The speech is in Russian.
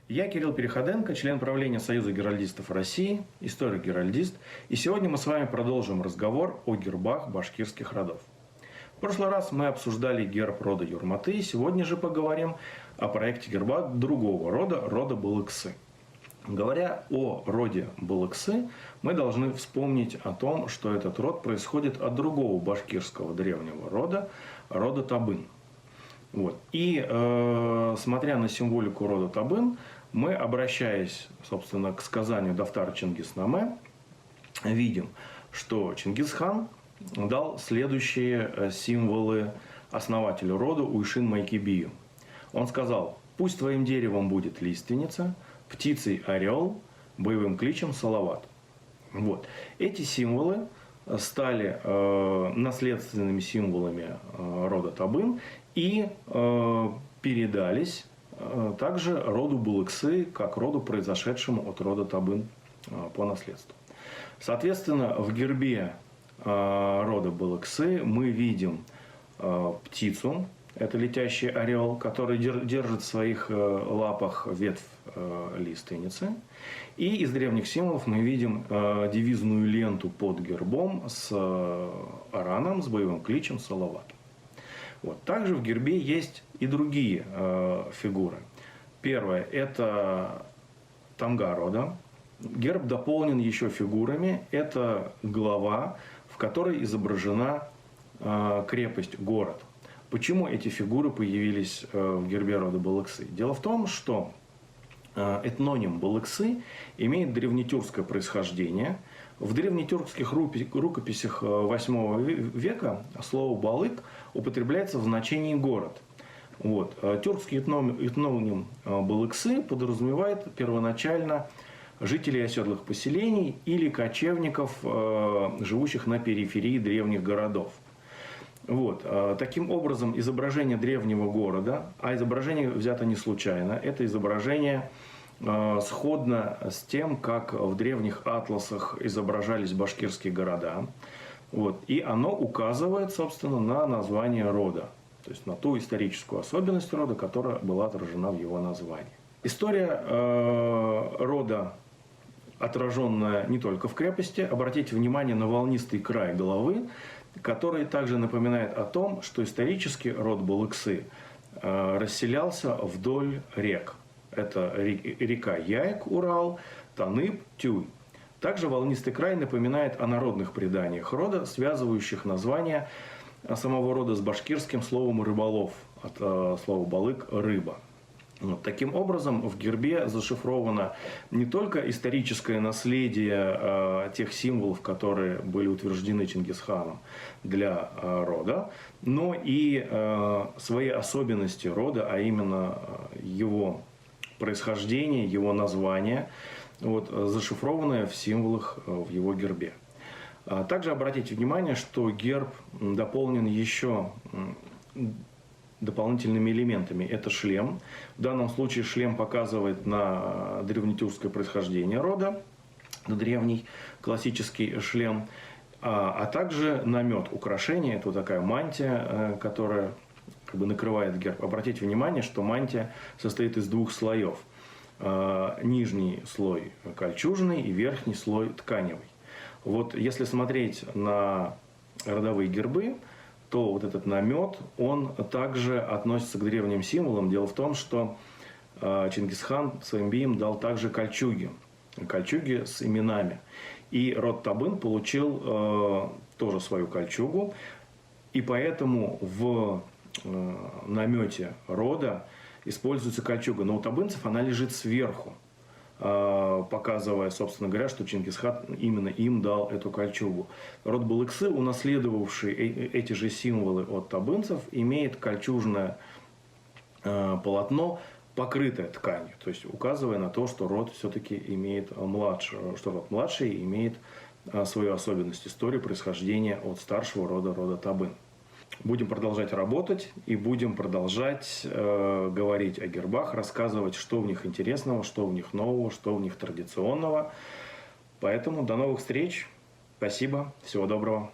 Я Кирилл Переходенко, член правления Союза геральдистов России, историк-геральдист, и сегодня мы с вами продолжим разговор о гербах башкирских родов. В прошлый раз мы обсуждали герб рода Юрматы, сегодня же поговорим о проекте герба другого рода, рода Балыксы. Говоря о роде Балыксы, мы должны вспомнить о том, что этот род происходит от другого башкирского древнего рода, рода Табын. Вот. И смотря на символику рода Табын, мы, обращаясь, собственно, к сказанию Дафтар Чингиснаме, видим, что Чингисхан дал следующие символы основателю рода Уйшин Майкибию. Он сказал: «Пусть твоим деревом будет лиственница, птицей орел, боевым кличем салават». Вот. Эти символы стали наследственными символами рода Табын и передались также роду Балыксы, как роду, произошедшему от рода Табын по наследству. Соответственно, в гербе рода Балыксы мы видим птицу, это летящий орел, который держит в своих лапах ветвь лиственницы. И из древних символов мы видим девизную ленту под гербом с араном, с боевым кличем салават. Вот. Также в гербе есть и другие фигуры. Первое – это тамга рода. Герб дополнен еще фигурами. Это глава, в которой изображена крепость, город. Почему эти фигуры появились в гербе рода Балыксы? Дело в том, что этноним Балыксы имеет древнетюркское происхождение. В древнетюркских рукописях VIII века слово «балык» употребляется в значении «город». Вот. Тюркский этноним Балыксы подразумевает первоначально жителей оседлых поселений или кочевников, живущих на периферии древних городов. Вот. Таким образом, изображение древнего города, а изображение взято не случайно, это изображение сходно с тем, как в древних атласах изображались башкирские города. Вот. И оно указывает, собственно, на название рода, то есть на ту историческую особенность рода, которая была отражена в его названии. История рода, отраженная не только в крепости. Обратите внимание на волнистый край головы, который также напоминает о том, что исторически род Балыксы расселялся вдоль рек. Это река Яйк, Урал, Танып, Тюй. Также волнистый край напоминает о народных преданиях рода, связывающих название самого рода с башкирским словом «рыболов», от слова «балык» – «рыба». Вот. Таким образом, в гербе зашифровано не только историческое наследие тех символов, которые были утверждены Чингисханом для рода, но и свои особенности рода, а именно его происхождение, его название, вот, зашифрованное в символах в его гербе. Также обратите внимание, что герб дополнен еще дополнительными элементами. Это шлем. В данном случае шлем показывает на древнетюркское происхождение рода, на древний классический шлем, а также намет, украшение. Это вот такая мантия, которая как бы накрывает герб. Обратите внимание, что мантия состоит из двух слоев. Нижний слой кольчужный и верхний слой тканевый. Вот если смотреть на родовые гербы, то вот этот намет, он также относится к древним символам. Дело в том, что Чингисхан своим бием дал также кольчуги с именами. И род Табын получил тоже свою кольчугу, и поэтому в намете рода используется кольчуга. Но у табынцев она лежит сверху, показывая, собственно говоря, что Чингисхан именно им дал эту кольчугу. Род Балыксы, унаследовавший эти же символы от табынцев, имеет кольчужное полотно, покрытое тканью, то есть указывая на то, что род все-таки имеет что род младший имеет свою особенность истории происхождения от старшего рода Табын. Будем продолжать работать и будем продолжать говорить о гербах, рассказывать, что в них интересного, что в них нового, что в них традиционного. Поэтому до новых встреч. Спасибо. Всего доброго.